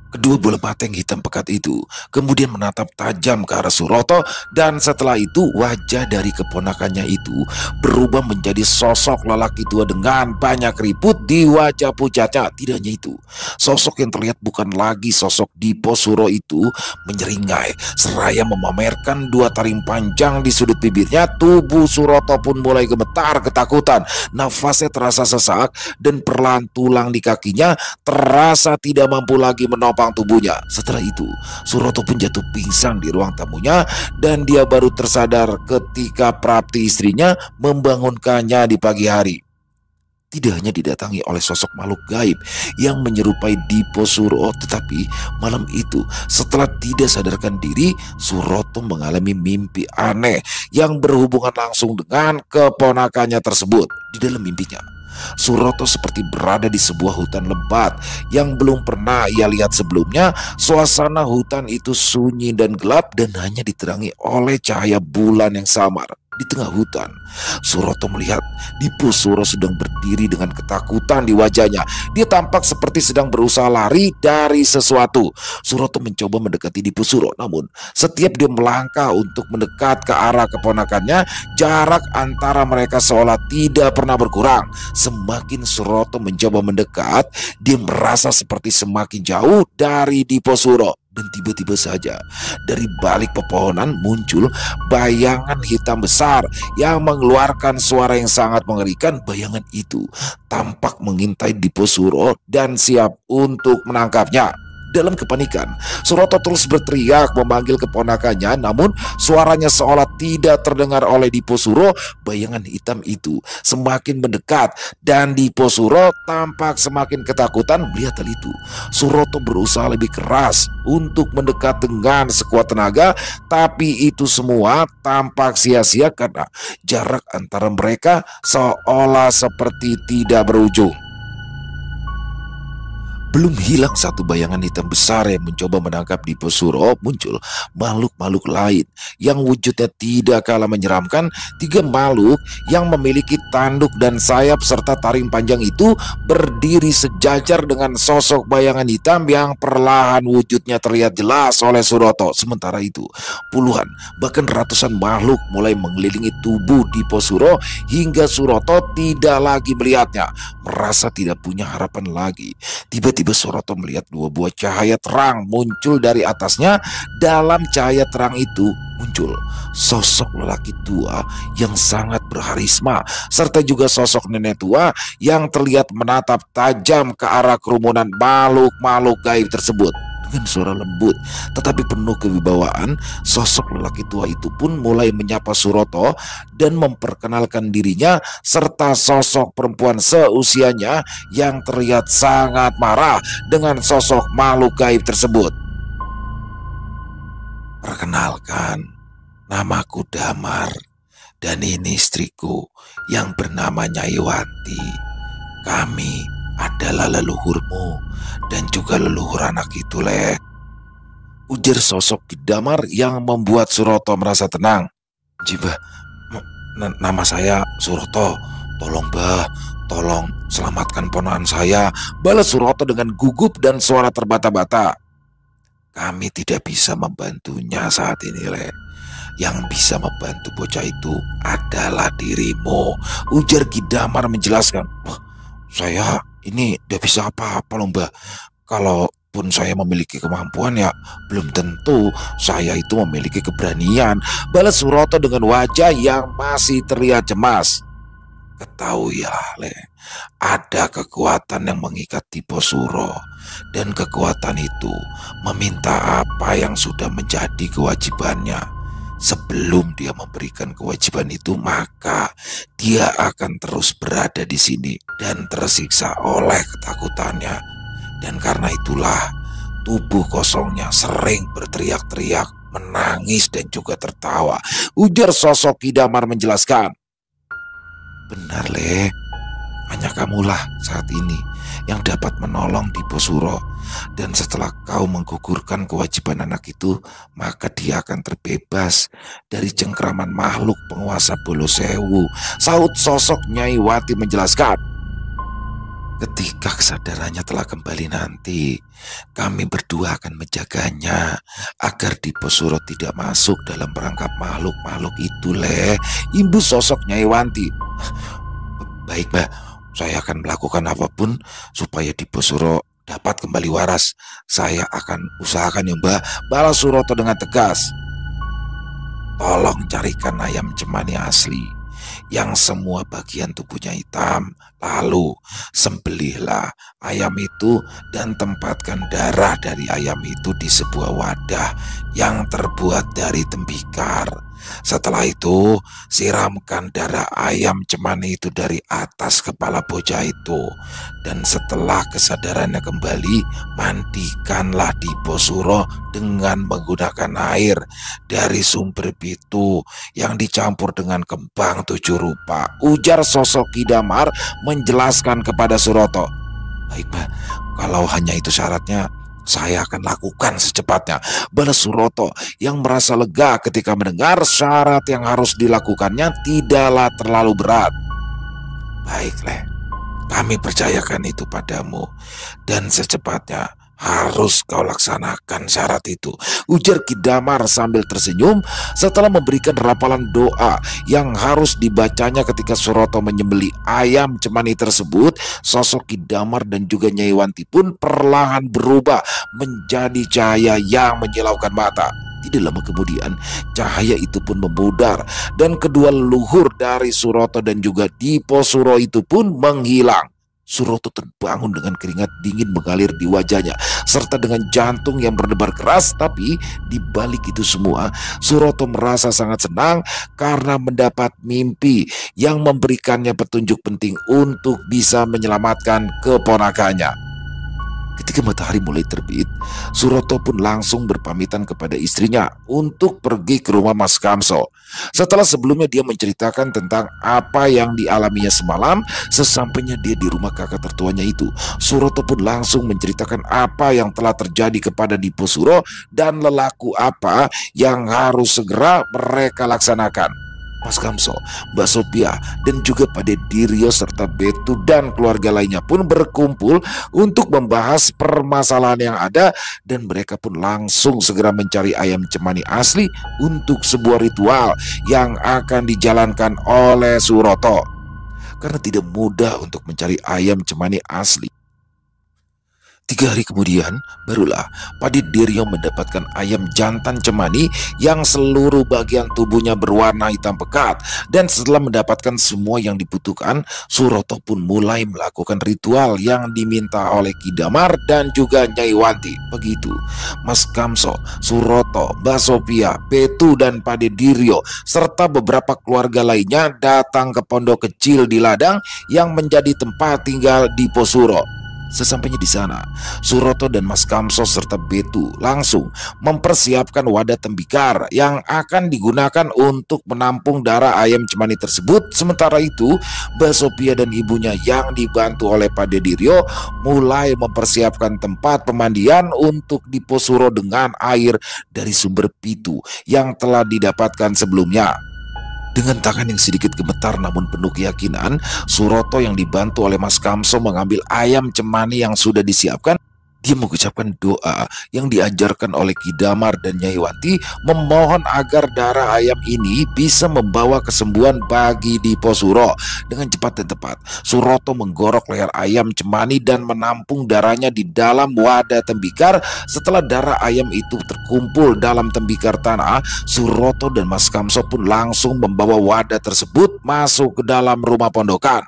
Speaker 1: Kedua bola mata yang hitam pekat itu kemudian menatap tajam ke arah Suroto, dan setelah itu wajah dari keponakannya itu berubah menjadi sosok lelaki tua dengan banyak keriput di wajah pucatnya. Tidak hanya itu, sosok yang terlihat bukan lagi sosok Diposuro itu menyeringai seraya memamerkan dua taring panjang di sudut bibirnya. Tubuh Suroto pun mulai gemetar ketakutan. Nafasnya terasa sesak dan perlahan tulang di kakinya terasa tidak mampu lagi menopang tubuhnya. Setelah itu, Suroto pun jatuh pingsan di ruang tamunya dan dia baru tersadar ketika Prapti istrinya membangunkannya di pagi hari. Tidak hanya didatangi oleh sosok makhluk gaib yang menyerupai Diposuro, tetapi malam itu setelah tidak sadarkan diri, Suroto mengalami mimpi aneh yang berhubungan langsung dengan keponakannya tersebut. Di dalam mimpinya, Suroto seperti berada di sebuah hutan lebat yang belum pernah ia lihat sebelumnya. Suasana hutan itu sunyi dan gelap dan hanya diterangi oleh cahaya bulan yang samar. Di tengah hutan, Suroto melihat Diposuro sedang berdiri dengan ketakutan di wajahnya. Dia tampak seperti sedang berusaha lari dari sesuatu. Suroto mencoba mendekati Diposuro, namun setiap dia melangkah untuk mendekat ke arah keponakannya, jarak antara mereka seolah tidak pernah berkurang. Semakin Suroto mencoba mendekat, dia merasa seperti semakin jauh dari Diposuro. Dan tiba-tiba saja dari balik pepohonan muncul bayangan hitam besar yang mengeluarkan suara yang sangat mengerikan. Bayangan itu tampak mengintai Diposuro dan siap untuk menangkapnya. Dalam kepanikan, Suroto terus berteriak memanggil keponakannya, namun suaranya seolah tidak terdengar oleh Diposuro. Bayangan hitam itu semakin mendekat dan Diposuro tampak semakin ketakutan. Melihat hal itu, Suroto berusaha lebih keras untuk mendekat dengan sekuat tenaga, tapi itu semua tampak sia-sia karena jarak antara mereka seolah seperti tidak berujung. Belum hilang satu bayangan hitam besar yang mencoba menangkap Dipo Suro, muncul makhluk-makhluk lain yang wujudnya tidak kalah menyeramkan. Tiga makhluk yang memiliki tanduk dan sayap serta taring panjang itu berdiri sejajar dengan sosok bayangan hitam yang perlahan wujudnya terlihat jelas oleh Suroto. Sementara itu, puluhan bahkan ratusan makhluk mulai mengelilingi tubuh Dipo Suro hingga Suroto tidak lagi melihatnya, merasa tidak punya harapan lagi. Tiba-tiba Suroto melihat dua buah cahaya terang muncul dari atasnya. Dalam cahaya terang itu muncul sosok lelaki tua yang sangat berharisma, serta juga sosok nenek tua yang terlihat menatap tajam ke arah kerumunan makhluk-makhluk gaib tersebut. Dengan suara lembut tetapi penuh kewibawaan, sosok lelaki tua itu pun mulai menyapa Suroto dan memperkenalkan dirinya serta sosok perempuan seusianya yang terlihat sangat marah dengan sosok makhluk gaib tersebut. "Perkenalkan, namaku Damar dan ini istriku yang bernama Nyai Wati. Kami adalah leluhurmu dan juga leluhur anak itu, Le," ujar sosok Ki Damar yang membuat Suroto merasa tenang. "Jibah, nama saya Suroto. Tolong tolong selamatkan ponakan saya," balas Suroto dengan gugup dan suara terbata-bata. "Kami tidak bisa membantunya saat ini, Le. Yang bisa membantu bocah itu adalah dirimu," ujar Ki Damar menjelaskan. "Wah, saya ini tidak bisa apa-apa loh, Mbak. Kalaupun saya memiliki kemampuan ya belum tentu saya itu memiliki keberanian," balas Suroto dengan wajah yang masih terlihat cemas. "Ketahuilah, Le, ada kekuatan yang mengikat Dipo Suro, dan kekuatan itu meminta apa yang sudah menjadi kewajibannya. Sebelum dia memberikan kewajiban itu, maka dia akan terus berada di sini dan tersiksa oleh ketakutannya. Dan karena itulah tubuh kosongnya sering berteriak-teriak, menangis dan juga tertawa," ujar sosok Ki Damar menjelaskan. "Benar, Le. Hanya kamulah saat ini yang dapat menolong Dipo Suro. Dan setelah kau menggugurkan kewajiban anak itu, maka dia akan terbebas dari cengkraman makhluk penguasa Bolo Sewu," sahut sosok Nyai Wati menjelaskan. "Ketika kesadarannya telah kembali nanti, kami berdua akan menjaganya agar Dipo Suro tidak masuk dalam perangkap makhluk-makhluk itu, Le," imbus sosok Nyai Wati. "Baik, Mbak. Saya akan melakukan apapun supaya Dipo Suro dapat kembali waras. Saya akan usahakan ya, Mbak," balas Suroto dengan tegas. "Tolong carikan ayam cemani asli yang semua bagian tubuhnya hitam. Lalu sembelihlah ayam itu dan tempatkan darah dari ayam itu di sebuah wadah yang terbuat dari tembikar. Setelah itu siramkan darah ayam cemani itu dari atas kepala bocah itu. Dan setelah kesadarannya kembali, mandikanlah Dipo Suro dengan menggunakan air dari sumber Pitu yang dicampur dengan kembang 7 rupa," ujar sosok Ki Damar menjelaskan kepada Suroto. "Baik, Mbak. Kalau hanya itu syaratnya, saya akan lakukan secepatnya," balas Suroto yang merasa lega ketika mendengar syarat yang harus dilakukannya tidaklah terlalu berat. "Baik, Le. Kami percayakan itu padamu dan secepatnya harus kau laksanakan syarat itu," ujar Ki Damar sambil tersenyum setelah memberikan rapalan doa yang harus dibacanya ketika Suroto menyembelih ayam cemani tersebut. Sosok Ki Damar dan juga Nyai Wanti pun perlahan berubah menjadi cahaya yang menyilaukan mata. Tidak lama kemudian cahaya itu pun memudar dan kedua leluhur dari Suroto dan juga Dipo Suro itu pun menghilang. Suroto terbangun dengan keringat dingin mengalir di wajahnya serta dengan jantung yang berdebar keras. Tapi di balik itu semua, Suroto merasa sangat senang karena mendapat mimpi yang memberikannya petunjuk penting untuk bisa menyelamatkan keponakannya. Ketika matahari mulai terbit, Suroto pun langsung berpamitan kepada istrinya untuk pergi ke rumah Mas Kamso. Setelah sebelumnya dia menceritakan tentang apa yang dialaminya semalam, sesampainya dia di rumah kakak tertuanya itu, Suroto pun langsung menceritakan apa yang telah terjadi kepada Dipo Suro dan lelaku apa yang harus segera mereka laksanakan. Mas Kamso, Mbak Sophia, dan juga Pade Diryo serta Betu dan keluarga lainnya pun berkumpul untuk membahas permasalahan yang ada, dan mereka pun langsung segera mencari ayam cemani asli untuk sebuah ritual yang akan dijalankan oleh Suroto. Karena tidak mudah untuk mencari ayam cemani asli. 3 hari kemudian, barulah Pade Diryo mendapatkan ayam jantan cemani yang seluruh bagian tubuhnya berwarna hitam pekat. Dan setelah mendapatkan semua yang dibutuhkan, Suroto pun mulai melakukan ritual yang diminta oleh Ki Damar dan juga Nyai Wanti. Begitu, Mas Kamso, Suroto, Mbak Sophia, Betu, dan Pade Diryo serta beberapa keluarga lainnya datang ke pondok kecil di ladang yang menjadi tempat tinggal Dipo Suro. Sesampainya di sana, Suroto dan Mas Kamso serta Betu langsung mempersiapkan wadah tembikar yang akan digunakan untuk menampung darah ayam cemani tersebut. Sementara itu, Mbak Sophia dan ibunya yang dibantu oleh Pade Diryo mulai mempersiapkan tempat pemandian untuk Dipo Suro dengan air dari sumber pitu yang telah didapatkan sebelumnya. Dengan tangan yang sedikit gemetar namun penuh keyakinan, Suroto yang dibantu oleh Mas Kamso mengambil ayam cemani yang sudah disiapkan. Dia mengucapkan doa yang diajarkan oleh Ki Damar dan Nyai Wanti, memohon agar darah ayam ini bisa membawa kesembuhan bagi Dipo Suro. Dengan cepat dan tepat, Suroto menggorok leher ayam cemani dan menampung darahnya di dalam wadah tembikar. Setelah darah ayam itu terkumpul dalam tembikar tanah, Suroto dan Mas Kamso pun langsung membawa wadah tersebut masuk ke dalam rumah pondokan.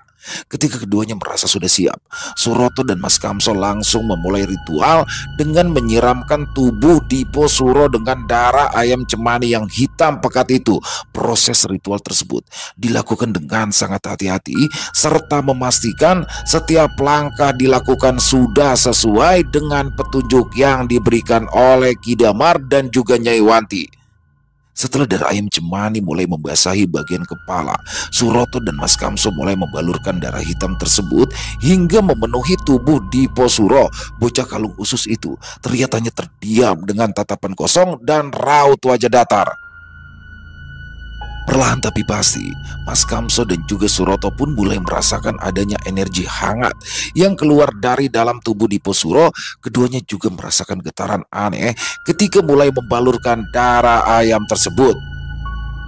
Speaker 1: Ketika keduanya merasa sudah siap, Suroto dan Mas Kamso langsung memulai ritual dengan menyiramkan tubuh Dipo Suro dengan darah ayam cemani yang hitam pekat itu. Proses ritual tersebut dilakukan dengan sangat hati-hati serta memastikan setiap langkah dilakukan sudah sesuai dengan petunjuk yang diberikan oleh Ki Damar dan juga Nyai Wanti. Setelah darah ayam cemani mulai membasahi bagian kepala, Suroto dan Mas Kamso mulai membalurkan darah hitam tersebut hingga memenuhi tubuh Dipo Suro. Bocah kalung usus itu terlihat hanya terdiam dengan tatapan kosong dan raut wajah datar. Perlahan tapi pasti, Mas Kamso dan juga Suroto pun mulai merasakan adanya energi hangat yang keluar dari dalam tubuh Dipo Suro. Keduanya juga merasakan getaran aneh ketika mulai membalurkan darah ayam tersebut.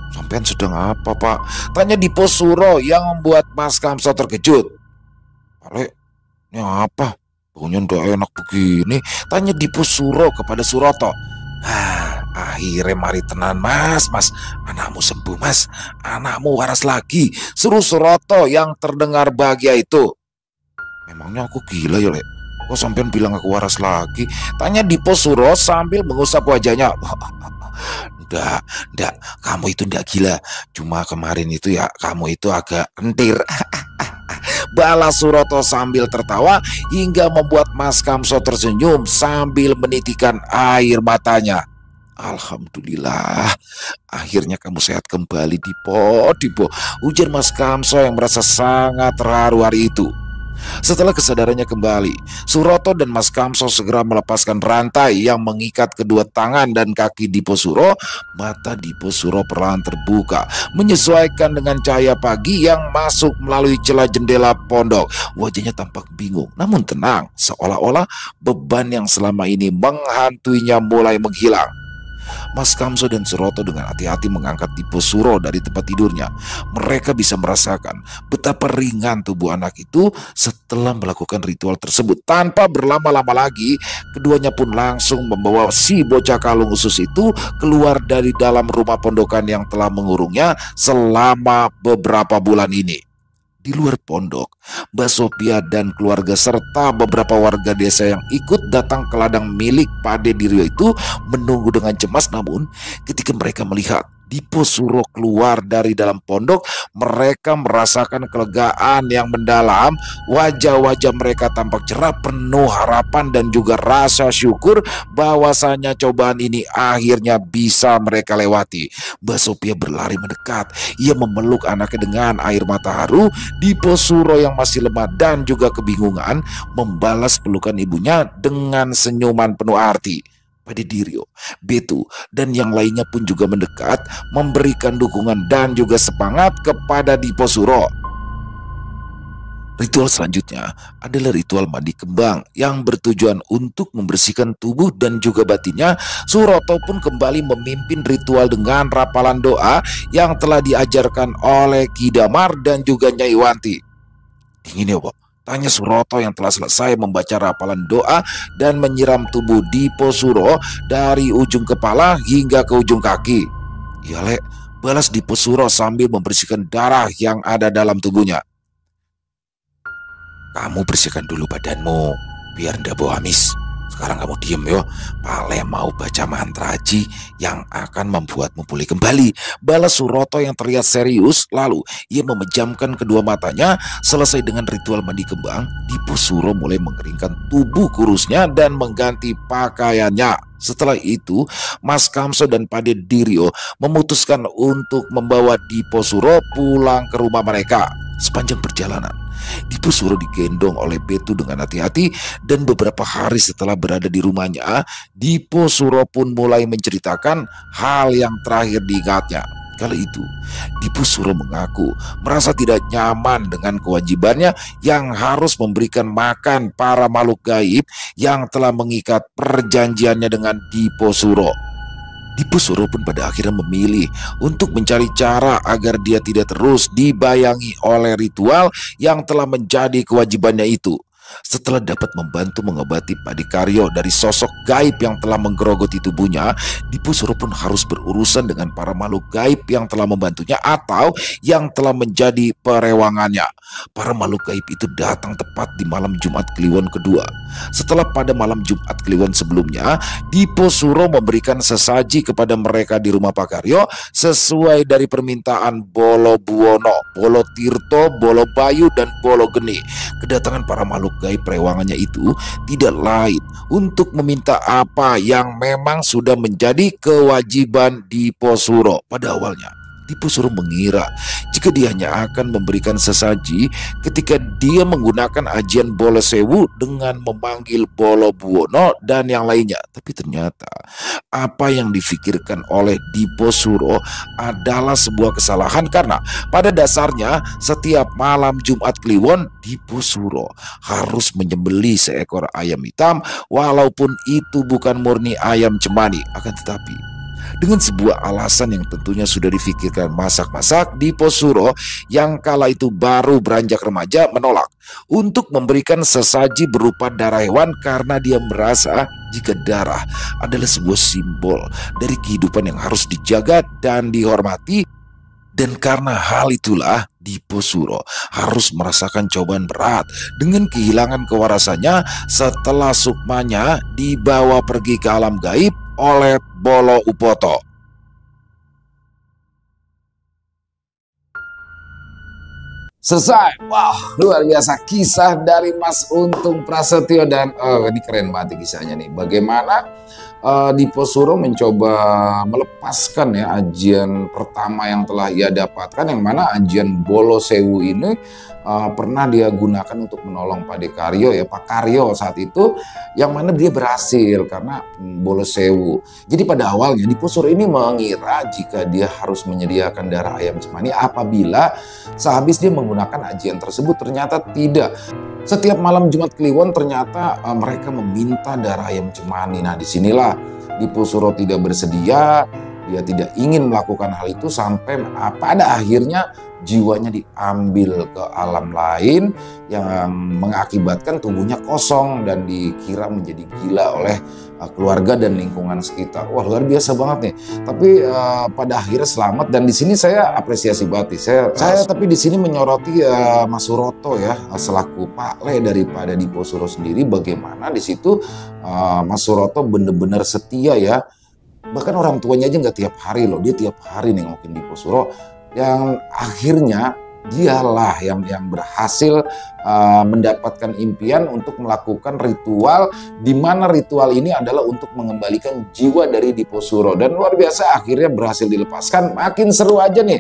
Speaker 1: "Sampean sedang apa, Pak?" tanya Dipo Suro yang membuat Mas Kamso terkejut. "Pale, ini apa? Baunya ndak enak begini," tanya Dipo Suro kepada Suroto. Akhirnya mari tenan mas, anakmu sembuh mas, anakmu waras lagi," seru Suroto yang terdengar bahagia itu. "Memangnya aku gila ya Lek? Kok sampean bilang aku waras lagi?" tanya Dipo Suro sambil mengusap wajahnya. Ndak, kamu itu ndak gila, cuma kemarin itu ya kamu itu agak kentir," balas Suroto sambil tertawa hingga membuat Mas Kamso tersenyum sambil menitikan air matanya. "Alhamdulillah, akhirnya kamu sehat kembali Dipo," ujar Mas Kamso yang merasa sangat terharu hari itu. Setelah kesadarannya kembali, Suroto dan Mas Kamso segera melepaskan rantai yang mengikat kedua tangan dan kaki Dipo Suro. Mata Dipo Suro perlahan terbuka, menyesuaikan dengan cahaya pagi yang masuk melalui celah jendela pondok. Wajahnya tampak bingung namun tenang, seolah-olah beban yang selama ini menghantuinya mulai menghilang. Mas Kamso dan Suroto dengan hati-hati mengangkat Dipo Suro dari tempat tidurnya. Mereka bisa merasakan betapa ringan tubuh anak itu setelah melakukan ritual tersebut. Tanpa berlama-lama lagi, keduanya pun langsung membawa si bocah kalung usus itu keluar dari dalam rumah pondokan yang telah mengurungnya selama beberapa bulan ini. Di luar pondok, Mbak Sophia dan keluarga serta beberapa warga desa yang ikut datang ke ladang milik Pade Diryo itu menunggu dengan cemas. Namun ketika mereka melihat Dipo Suro keluar dari dalam pondok, mereka merasakan kelegaan yang mendalam. Wajah-wajah mereka tampak cerah, penuh harapan dan juga rasa syukur bahwasanya cobaan ini akhirnya bisa mereka lewati. Mbak Sophia berlari mendekat. Ia memeluk anaknya dengan air mata haru. Dipo Suro yang masih lemah dan juga kebingungan membalas pelukan ibunya dengan senyuman penuh arti. Pada Dirio, Betu, dan yang lainnya pun juga mendekat, memberikan dukungan dan juga semangat kepada Dipo Suro. Ritual selanjutnya adalah ritual mandi kembang yang bertujuan untuk membersihkan tubuh dan juga batinnya. Suroto pun kembali memimpin ritual dengan rapalan doa yang telah diajarkan oleh Ki Damar dan juga Nyai Wanti. Dingin ya, Pak? Tanya Suroto yang telah selesai membaca rapalan doa dan menyiram tubuh Dipo Suro dari ujung kepala hingga ke ujung kaki. Iya, Lek, balas Dipo Suro sambil membersihkan darah yang ada dalam tubuhnya. Kamu bersihkan dulu badanmu biar ndak bau amis. Sekarang kamu diem yo. Pale mau baca mantra Haji yang akan membuatmu pulih kembali. Balas Suroto yang terlihat serius. Lalu ia memejamkan kedua matanya. Selesai dengan ritual mandi kembang, Dipo Suro mulai mengeringkan tubuh kurusnya dan mengganti pakaiannya. Setelah itu, Mas Kamso dan Pade Dirio memutuskan untuk membawa Dipo Suro pulang ke rumah mereka. Sepanjang perjalanan, Dipo Suro digendong oleh Betu dengan hati-hati, dan beberapa hari setelah berada di rumahnya, Dipo Suro pun mulai menceritakan hal yang terakhir diingatnya. Kala itu, Dipo Suro mengaku merasa tidak nyaman dengan kewajibannya yang harus memberikan makan para makhluk gaib yang telah mengikat perjanjiannya dengan Dipo Suro. Dipo Suro pun pada akhirnya memilih untuk mencari cara agar dia tidak terus dibayangi oleh ritual yang telah menjadi kewajibannya itu. Setelah dapat membantu mengobati Pade Karyo dari sosok gaib yang telah menggerogoti tubuhnya, Dipo Suro pun harus berurusan dengan para makhluk gaib yang telah membantunya atau yang telah menjadi perewangannya. Para makhluk gaib itu datang tepat di malam Jumat Kliwon kedua. Setelah pada malam Jumat Kliwon sebelumnya, Dipo Suro memberikan sesaji kepada mereka di rumah Pak Karyo sesuai dari permintaan Bolo Buwono, Bolo Tirto, Bolo Bayu, dan Bolo Geni. Kedatangan para makhluk gaib perewangannya itu tidak lain untuk meminta apa yang memang sudah menjadi kewajiban Dipo Suro. Pada awalnya, Dipo Suro mengira jika dia hanya akan memberikan sesaji ketika dia menggunakan ajian Bolo Sewu dengan memanggil Bolo Buwono dan yang lainnya. Tapi ternyata apa yang difikirkan oleh Dipo Suro adalah sebuah kesalahan, karena pada dasarnya setiap malam Jumat Kliwon Dipo Suro harus menyembelih seekor ayam hitam, walaupun itu bukan murni ayam cemani. Akan tetapi dengan sebuah alasan yang tentunya sudah difikirkan masak-masak, Dipo Suro yang kala itu baru beranjak remaja menolak untuk memberikan sesaji berupa darah hewan, karena dia merasa jika darah adalah sebuah simbol dari kehidupan yang harus dijaga dan dihormati. Dan karena hal itulah Dipo Suro harus merasakan cobaan berat dengan kehilangan kewarasannya setelah sukmanya dibawa pergi ke alam gaib oleh Bolo Upoto. Selesai. Wow, luar biasa kisah dari Mas Untung Prasetyo. Dan ini keren banget kisahnya nih. Bagaimana Dipo Suro mencoba melepaskan ya ajian pertama yang telah ia dapatkan, yang mana ajian Bolo Sewu ini pernah dia gunakan untuk menolong Pade Karyo ya, Pak Karyo saat itu, yang mana dia berhasil karena Bolo Sewu. Jadi pada awalnya Dipo Suro ini mengira jika dia harus menyediakan darah ayam cemani apabila sehabis dia menggunakan ajian tersebut. Ternyata tidak. Setiap malam Jumat Kliwon ternyata mereka meminta darah ayam cemani. Nah, disinilah Dipo Suro tidak bersedia, dia tidak ingin melakukan hal itu, sampai pada akhirnya jiwanya diambil ke alam lain yang mengakibatkan tubuhnya kosong dan dikira menjadi gila oleh keluarga dan lingkungan sekitar. Wah, luar biasa banget nih. Tapi pada akhirnya selamat, dan di sini saya apresiasi banget. Saya tapi di sini menyoroti Mas Suroto ya selaku Pak Le daripada Dipo Suro sendiri, bagaimana di situ Mas Suroto benar-benar setia ya Bahkan orang tuanya aja nggak tiap hari loh, dia tiap hari nengokin Dipo Suro. Yang akhirnya dialah yang berhasil mendapatkan impian untuk melakukan ritual, di mana ritual ini adalah untuk mengembalikan jiwa dari Dipo Suro. Dan luar biasa, akhirnya berhasil dilepaskan. Makin seru aja nih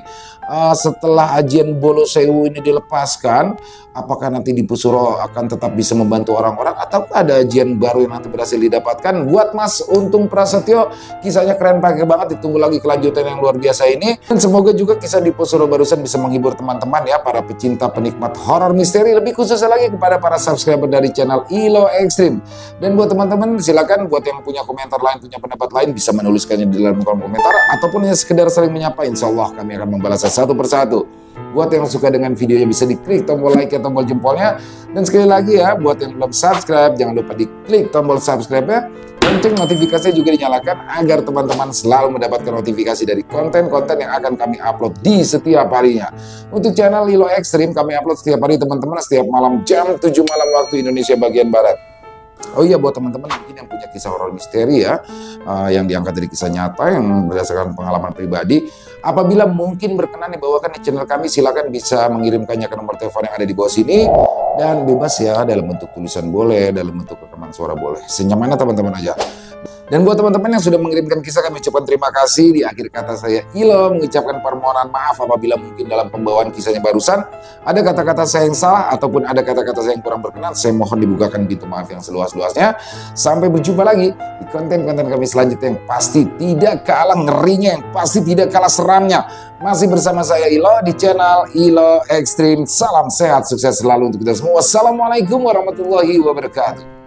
Speaker 1: setelah ajian Bolo Sewu ini dilepaskan, apakah nanti Dipo Suro akan tetap bisa membantu orang-orang atau ada ajian baru yang nanti berhasil didapatkan. Buat Mas Untung Prasetyo, kisahnya keren banget, ditunggu lagi kelanjutan yang luar biasa ini. Dan semoga juga kisah Dipo Suro barusan bisa menghibur teman-teman ya, para pecinta penikmat horor misteri, lebih khususnya lagi kepada para subscriber dari channel ILO Extreme. Dan buat teman-teman, silakan buat yang punya komentar lain, punya pendapat lain, bisa menuliskannya di dalam kolom komentar, ataupun yang sekedar saling menyapa. Insya Allah kami akan membalasnya satu persatu. Buat yang suka dengan videonya bisa diklik tombol like atau tombol jempolnya. Dan sekali lagi ya, buat yang belum subscribe, jangan lupa diklik tombol subscribe-nya. Lonceng notifikasinya juga dinyalakan agar teman-teman selalu mendapatkan notifikasi dari konten-konten yang akan kami upload di setiap harinya. Untuk channel ILO Extreme kami upload setiap hari teman-teman, setiap malam jam 7 malam waktu Indonesia bagian Barat. Oh iya, buat teman-teman mungkin yang punya kisah horor misteri ya, yang diangkat dari kisah nyata yang berdasarkan pengalaman pribadi, apabila mungkin berkenan dibawakan di channel kami, silakan bisa mengirimkannya ke nomor telepon yang ada di bawah sini, dan bebas ya, dalam bentuk tulisan boleh, dalam bentuk rekaman suara boleh, senyamannya teman-teman aja. Dan buat teman-teman yang sudah mengirimkan kisah, kami ucapkan terima kasih. Di akhir kata saya ILO mengucapkan permohonan maaf apabila mungkin dalam pembawaan kisahnya barusan ada kata-kata saya yang salah ataupun ada kata-kata saya yang kurang berkenan. Saya mohon dibukakan pintu maaf yang seluas-luasnya. Sampai berjumpa lagi di konten-konten kami selanjutnya yang pasti tidak kalah ngerinya, yang pasti tidak kalah seramnya. Masih bersama saya ILO di channel ILO Extreme. Salam sehat, sukses selalu untuk kita semua. Wassalamualaikum warahmatullahi wabarakatuh.